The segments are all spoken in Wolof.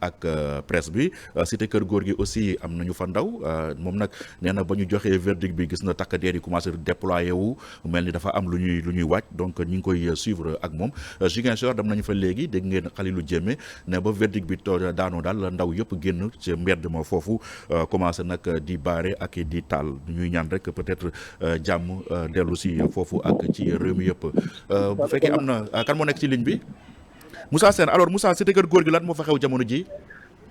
ak presse bi cité kër góor gi aussi am nañu fa ndaw moom nag nee na ba ñu joxee verdict bi gis na takk der yi commencé déployer wu mel ni dafa am lu ñuy wàcc donc ñu ngi koy suivre ak moom Ziguinchor dem nañu fa léegi dégg ngeen Khalilou Diémé ne ba verdict bi daanoo daal ndaw yëpp génn ci mbedd ma foofu commencé nag di baare ak di taal ñuy ñaan rek peut-être jàmm dellu si foofu ak ci réew mi yëpp bu fekkee am na kan moo nekk ci ligne bi Moussa Sène alors Moussa cité kër góor gi lan moo fa xew jamono ji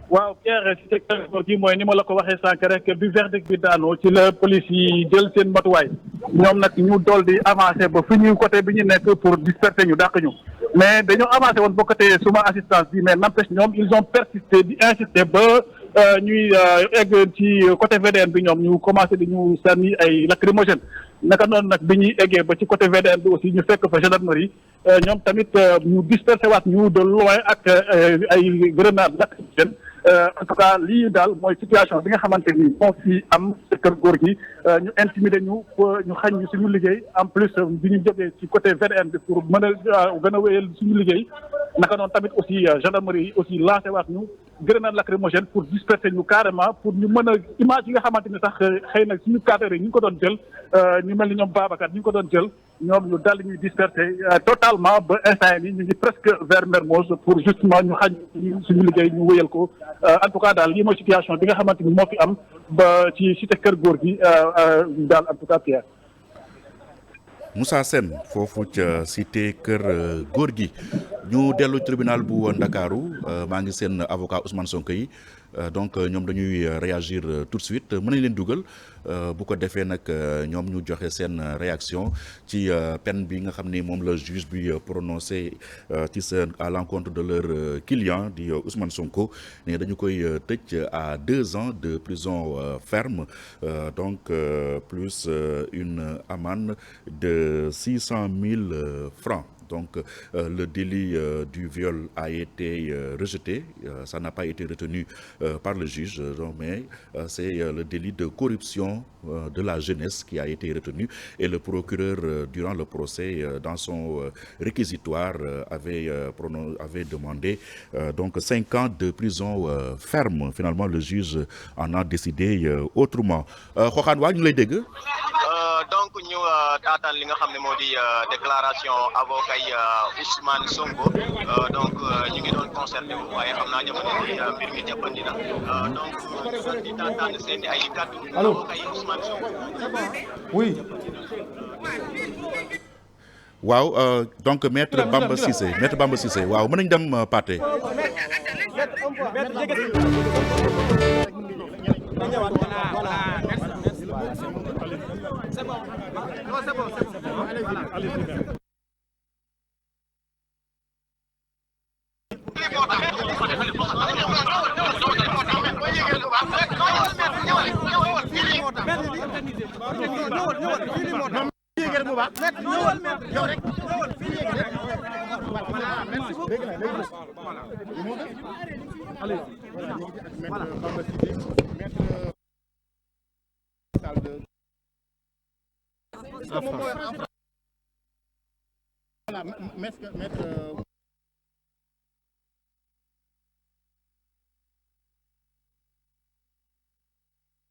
waaw Pierre cité kër góor gi mooy ni ma la ko waxee sànq rek bi verdict bi daanoo ci la police yi jël seen matuwaay ñoom nag ñu dool di avancé ba fi ñu côté bi ñu nekk pour disperser ñu dàq ñu mais dañoo avancé woon ba côté suma assistance bi mais n'empêche ñoom ils ont persisté di insister ba ñuy egg ci côté VDN bi ñoom ñu commencé di ñu sànni ay lacrymogène naka noonu nag bi ñuy eggee ba ci côté VDN bi aussi ñu fekk fa gendarmerie ñoom tamit ñu dispersé waat ñu de loin ak ay grenades lacrymogènes en tout cas lii daal mooy situation bi nga xamante ni moo fi am ci kër góor gi ñu intimider ñu xañ ñu suñu liggéey en plus bi ñu jógee ci côté VDN bi pour mën a gën a wéyal suñu liggéey naka noonu tamit aussi gendarmerie yi aussi lancé waat ñu grenade lacrymogène pour disperser ñu carrément pour ñu mën a image yi nga xamante ni sax xëy na suñu cadre yi ñu ngi ko doon jël ñu mel ni ñoom Babacar ñu ngi ko doon jël ñoom ñu daal ñuy disperser totalement ba instant yi ñu ngi presque vers Mermoz pour justement ñu xañ suñu liggéey ñu wéyal ko en tout cas daal lii mooy situation bi nga xamante ni moo fi am ba ci cité kër góor gi daal en tout cas Pierre. Moussa Sène foofu ca cité kër góor gi ñu dellu tribunal bu Ndakaaru maa ngi seen avocat Ousmane Sonko yi donc ñoom dañuy réagir tout de suite mën nañ leen dugal bu ko defee nag ñoom ñu joxe seen réaction ci peine bi nga xam ni moom la juge bi prononcé ci seen à l'encontre de leur client di Ousmane Sonko ne dañu koy tëj à 2 ans de prison ferme donc plus une amende de 600 000 francs. Donc le délit du viol a été rejeté, ça n'a pas été retenu par le juge, mais c'est le délit de corruption de la jeunesse qui a été retenu et le procureur durant le procès dans son réquisitoire avait demandé donc 5 ans de prison ferme. Finalement le juge en a décidé autrement. Xoxaan waa ñu lay dégg. Donc ñu taataan li nga xam ne moo di déclaration avocat yi Ousmane Sonko donc ñu ngi doon concerté wu waaye xam naa jamono ji mbir mi jàppandi na donc di taataan seen ay kàddu avocat yi Ousmane Sonko. Oui. waaw donc maître Bamba Cissé waaw mën nañ dem Pathé. C'est bon. Non, c'est bon. Allez-y.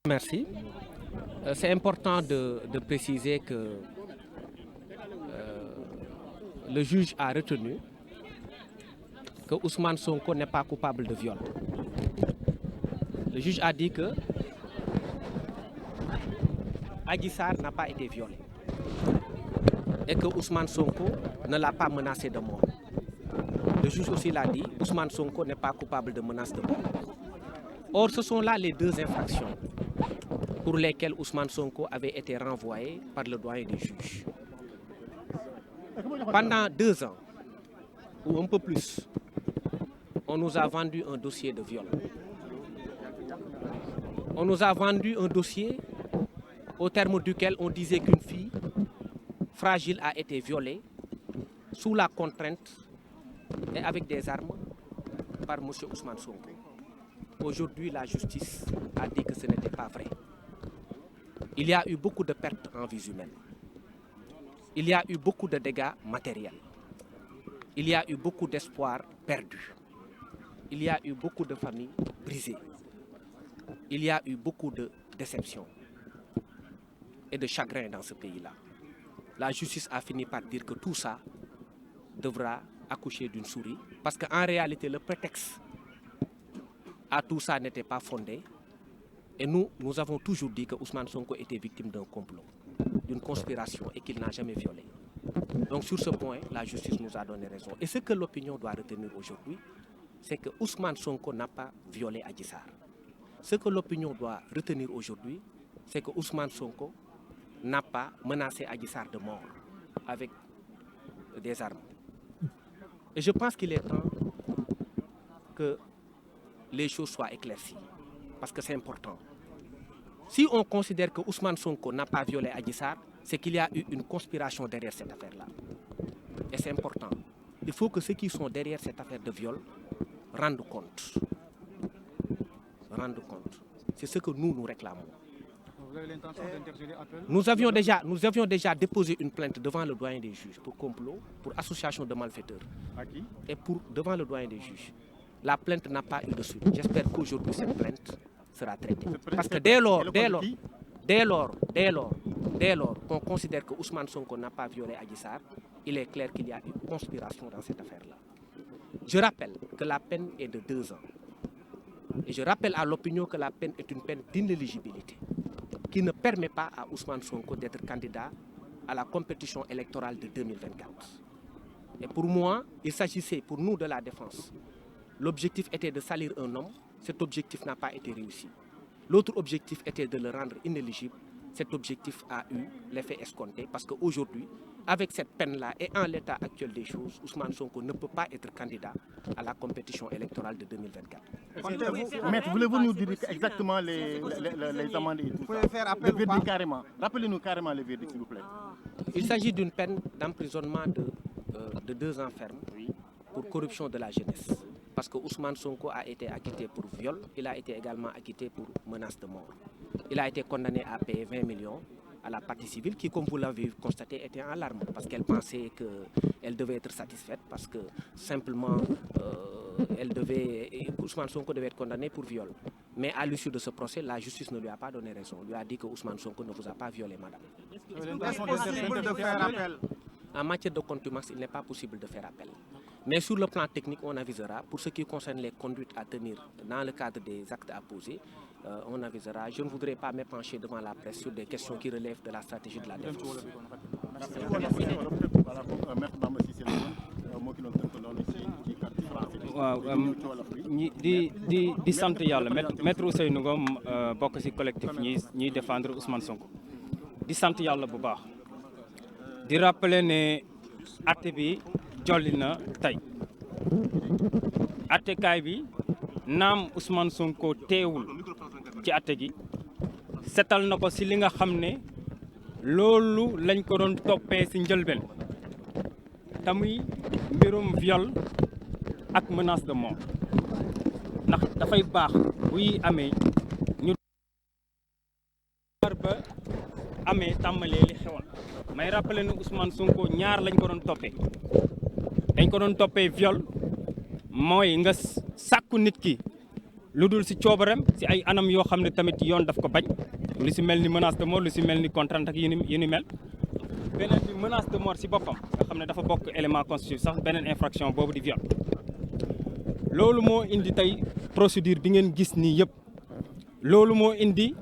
Merci. C'est important de préciser que le juge a retenu que Ousmane Sonko n'est pas coupable de viol. Le juge a dit que Adji Sarr n'a pas été violée et que Ousmane Sonko ne l'a pas menacé de mort. Le juge aussi l'a dit, Ousmane Sonko n'est pas coupable de menace de mort. Or, ce sont là les deux infractions pour lesquelles Ousmane Sonko avait été renvoyé par le doyen des juges. Pendant 2 ans, ou un peu plus, on nous a vendu un dossier de viol. On nous a vendu un dossier au terme duquel on disait qu'une fille fragile a été violée sous la contrainte et avec des armes par M. Ousmane Sonko. Aujourd'hui, la justice a dit que ce n'était pas vrai. Il y a eu beaucoup de pertes en vies humaines. Il y a eu beaucoup de dégâts matériels. Il y a eu beaucoup d'espoirs perdus. il y a eu beaucoup de familles brisées. Il y a eu beaucoup de déceptions et de chagrin dans ce pays-là. La justice a fini par dire que tout ça devra accoucher d'une souris. Parce qu'en réalité, le prétexte à tout ça n'était pas fondé. Et nous avons toujours dit que Ousmane Sonko était victime d'un complot, d'une conspiration et qu'il n'a jamais violé. Donc sur ce point, la justice nous a donné raison. Et ce que l'opinion doit retenir aujourd'hui, c'est que Ousmane Sonko n'a pas violé Adji Sarr. Ce que l'opinion doit retenir aujourd'hui, c'est que Ousmane Sonko n'a pas menacé Adji Sarr de mort avec des armes. Et je pense qu'il est temps que les choses soient éclaircies, parce que c'est important. Si on considère que Ousmane Sonko n'a pas violé Adji Sarr, c'est qu'il y a eu une conspiration derrière cette affaire-là. Et c'est important. Il faut que ceux qui sont derrière cette affaire de viol rendent compte. C'est ce que nous réclamons. Vous avez l'intention d'interjeter appel? Nous avions déjà déposé une plainte devant le doyen des juges pour complot, pour association de malfaiteurs. À qui? Et devant le doyen des juges. La plainte n'a pas eu de suite. J'espère qu'aujourd'hui cette plainte sera traitée. Parce que dès lors qu'on considère que Ousmane Sonko n'a pas violé Adji Sarr, il est clair qu'il y a une conspiration dans cette affaire-là. Je rappelle que la peine est de 2 ans. Et je rappelle à l'opinion que la peine est une peine d'inéligibilité qui ne permet pas à Ousmane Sonko d'être candidat à la compétition électorale de 2024. Et pour moi, il s'agissait pour nous de la défense. L'objectif était de salir un homme. Cet objectif n'a pas été réussi. L'autre objectif était de le rendre inéligible. Cet objectif a eu l'effet escompté parce qu'aujourd'hui, avec cette peine-là et en l'état actuel des choses, Ousmane Sonko ne peut pas être candidat à la compétition électorale de 2024. Maître, voulez-vous nous dire exactement les amendes et tout ça? Le verdict carrément. Rappelez-nous carrément le verdict, s'il vous plaît. Il s'agit d'une peine d'emprisonnement de 2 ans ferme pour corruption de la jeunesse. Parce que Ousmane Sonko a été acquitté pour viol, il a été également acquitté pour menace de mort. Il a été condamné à payer 20 millions à la partie civile qui, comme vous l'avez constaté, était en larmes parce qu'elle pensait qu'elle devait être satisfaite parce que simplement Ousmane Sonko devait être condamné pour viol. Mais à l'issue de ce procès, la justice ne lui a pas donné raison. Elle lui a dit que Ousmane Sonko ne vous a pas violé, madame. Est-ce possible de faire appel? En matière de contumace, il n'est pas possible de faire appel. Mais sur le plan technique, on avisera. Pour ce qui concerne les conduites à tenir dans le cadre des actes à poser, on avisera. Je ne voudrais pas m'épancher devant la presse sur des questions qui relèvent de la stratégie de la défense. waaw di sant yàlla maître Ousseynou Ngom bokk ci collectif ñiy défendre Ousmane Sonko di sant yàlla bu baax di rappeler ne atte bi jolli na tey attekaay bi naam Ousmane Sonko teewul ci atte gi setal na ko ci li nga xam ne loolu lañ ko doon toppee ci njëlbeen tamuy mbirum viol ak menace de mort ndax dafay baax buy amee ñu war ba amee tàmbalee li xewoon may rappeler ne Ousmane Sonko ñaar lañ ko doon toppee dañ ko doon toppee viol mooy nga sàkku nit ki lu dul ci coobareem ci ay anam yoo xam ne tamit yoon daf ko bañ lu ci mel ni menace de mort lu ci mel ni contrainte ak yu ni mel beneen bi menace de mort ci boppam nga xam ne dafa bokk élément constitutif sax beneen infraction boobu di viol loolu moo indi tey procédure bi ngeen gis nii yëpp loolu moo indi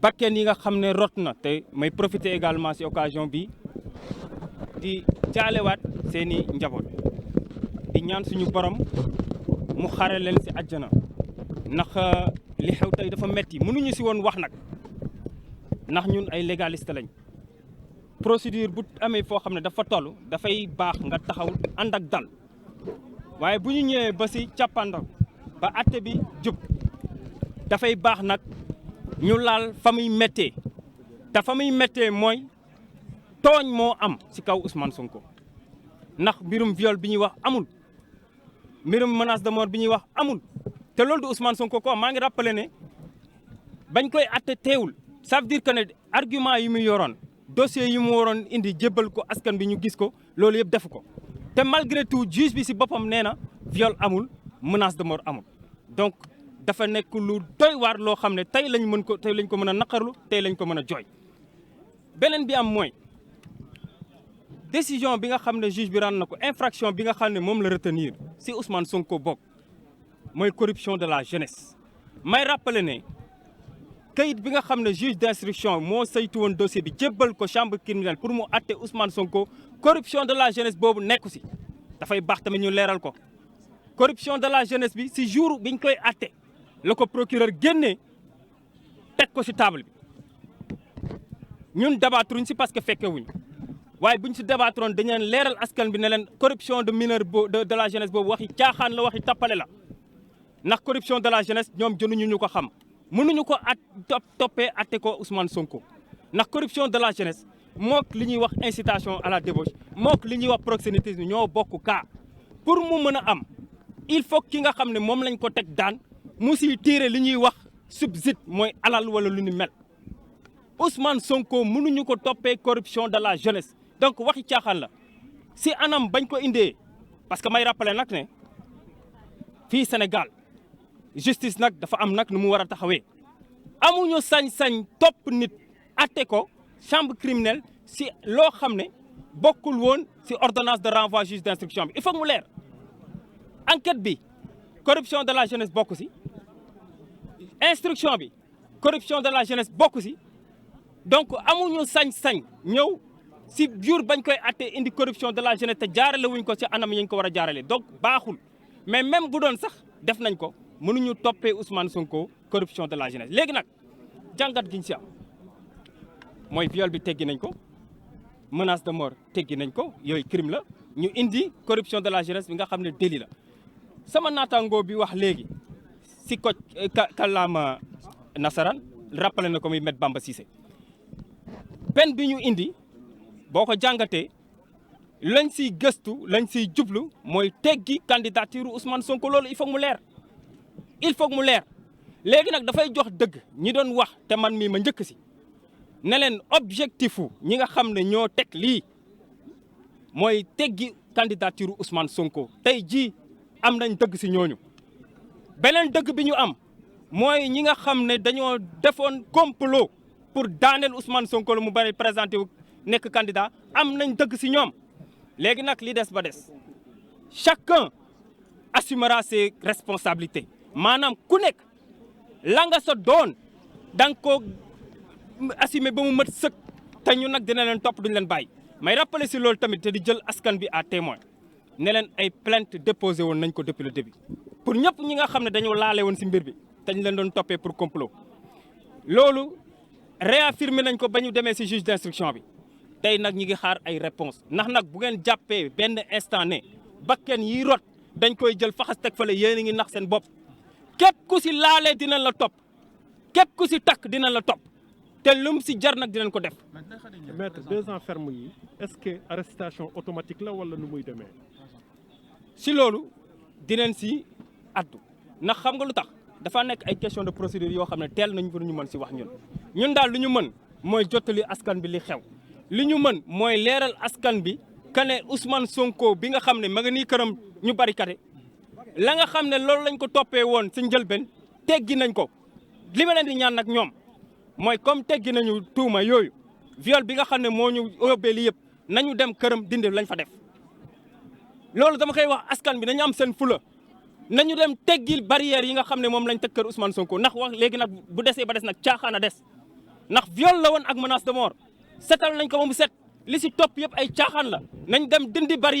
bakken yi nga xam ne rot na te may profiter également ci occasion bi di jaalewaat seeni njaboot di ñaan suñu borom mu xare leen ci àjjana ndax li xew tey dafa metti mënuñu ci woon wax nag ndax ñun ay légaliste lañ procédure bu amee foo xam ne dafa toll dafay baax nga taxaw ànd ak dal waaye bu ñu ñëwee ba ci càppandaw ba atte bi jub dafay baax nag ñu laal fa muy méttee te fa muy méttee mooy tooñ moo am ci kaw Ousmane Sonko ndax mbirum viol bi ñuy wax amul mbirum menace de mort bi ñuy wax amul te loolu du Ousmane Sonko ko maa ngi rappelé ne bañ koy atte teewul ça veut dire que ne argument yi mu yoroon dossier yi mu waroon indi jébbal ko askan bi ñu gis ko loolu yëpp defu ko te malgré tout juge bi ci boppam nee na viol amul menace de mort amul donc dafa nekk lu doy waar loo xam ne tey lañ ko mën a naqarlu tey lañ ko mën a jooy. beneen bi am mooy décision bi nga xam ne juge bi rend na ko infraction bi nga xam ne moom la retenir si Ousmane Sonko bokk mooy corruption de la jeunesse. may rappeler ne kayit bi nga xam ne juge d'instruction moo saytu woon dossier bi jébbal ko chambre criminelle pour mu atte Ousmane Sonko corruption de la jeunesse boobu nekku si dafay baax tamit ñu leeral ko. corruption de la jeunesse bi si jour biñ koy atte la ko procureur génnee teg ko si table bi ñun débattruñ si parce que fekke wuñ waaye buñ si débattroon dañu leen leeral askan bi ne leen corruption de mineur de la jeunesse boobu waxi caaxaan la waxi tappale la ndax corruption de la jeunesse ñoom jënuñu ñu ko xam mënuñu ko toppee atte ko Ousmane Sonko ndax corruption de la jeunesse mook li ñuy wax incitation à la débauche mook li ñuy wax proxénétisme ñoo bokk cas pour mu mën a am il faut ki nga xam ne moom lañ ko teg daan mu siy tiire li ñuy wax subside mooy alal wala lu ni mel Ousmane Sonko mënuñu ko toppee corruption de la jeunesse donc waxi caaxaan la si anam bañ ko indee parce que may rappeler nag ne fii Sénégal justice nag dafa am nag nu mu war a taxawee amuñu sañ-sañ topp nit atte ko chambre criminelle si loo xam ne bokkul woon si ordonnance de renvoi juge d'instruction bi il faut mu leer enquête bi corruption de la jeunesse bokk si instruction bi corruption de la jeunesse bokk si donc amuñu sañ-sañ ñëw si jour bañ koy atte indi corruption de la jeunesse te jaarale wuñ ko si anam yi ñu ko war a jaarale donc baaxul mais même bu doon sax def nañ ko mënuñu toppee Ousmane Sonko corruption de la jeunesse léegi nag jàngat giñ si am mooy viol bi teggi nañ ko menace de mort teggi nañ ko yooyu crime la ñu indi corruption de la jeunesse bi nga xam ne délit la sama naataangoo bi wax léegi si ko kàllaama nasaraan rappelé na ko muy Maître Bamba Cissé peine bi ñu indi boo ko jàngatee lañ siy gëstu lañ siy jublu mooy teggi candidature Ousmane Sonko loolu il faut mu leer léegi nag dafay jox dëgg ñi doon wax te man mii ma njëkk si ne leen objectifu ñi nga xam ne ñoo teg lii mooy teggi candidature Ousmane Sonko tey jii am nañ dëgg si ñooñu beneen dëgg bi ñu am mooy ñi nga xam ne dañoo defoon complot pour daaneel Ousmane Sonko la mu bari présenté wu nekk candidat am nañ dëgg si ñoom léegi nag li des ba des chacun assumera ses responsabilités maanaam ku nekk la nga sa doon da nga ko assumer ba mu mat sëkk te ñu nag dina leen topp duñ leen bàyyi may rappeler si loolu tamit te di jël askan bi à témoin ne leen ay plainte déposé woon nañ ko depuis le début pour ñëpp ñi nga xam ne dañoo laale woon si mbir bi te ñu leen doon toppee pour complot loolu réaffirmé nañ ko ba ñu demee si juge d'instruction bi tey nag ñi ngi xaar ay réponse ndax nag bu ngeen jàppee benn instant ne bakken yi rot dañ koy jël faxas teg fale yéen a ngi nax seen bopp képp ku si laalee dinañ la topp képp ku si takk dinañ la topp te lum si jar nag dinañ ko def. Maître 2 ans ferme yi est-ce que arrestation automatique la wala nu muy demee. si loolu dinañ si addu ndax xam nga lu tax dafa nekk ay question de procédure yoo xam ne teel nañ ko ñu mën si wax ñun daal lu ñu mën mooy jottali askan bi li xew li ñu mën mooy leeral askan bi que ne Ousmane Sonko bi nga xam ne ma nga nii këram ñu barricade la nga xam ne loolu lañ ko toppee woon si njëlbeen teggi nañ ko li ma leen di ñaan nag ñoom mooy comme teggi nañu tuuma yooyu viol bi nga xam ne moo ñu yóbbee li yëpp nañu dem këram dindi lañ fa def loolu dama koy wax askan bi nañu am seen fula nañu dem teggil barrière yi nga xam ne moom lañ teg kër Ousmane Sonko ndax wax léegi nag bu desee ba des nag caaxaan a des ndax viol la woon ak menace de mort setal nañ ko ba mu set li si topp yëpp ay caaxaan la nañ dem dindi barrière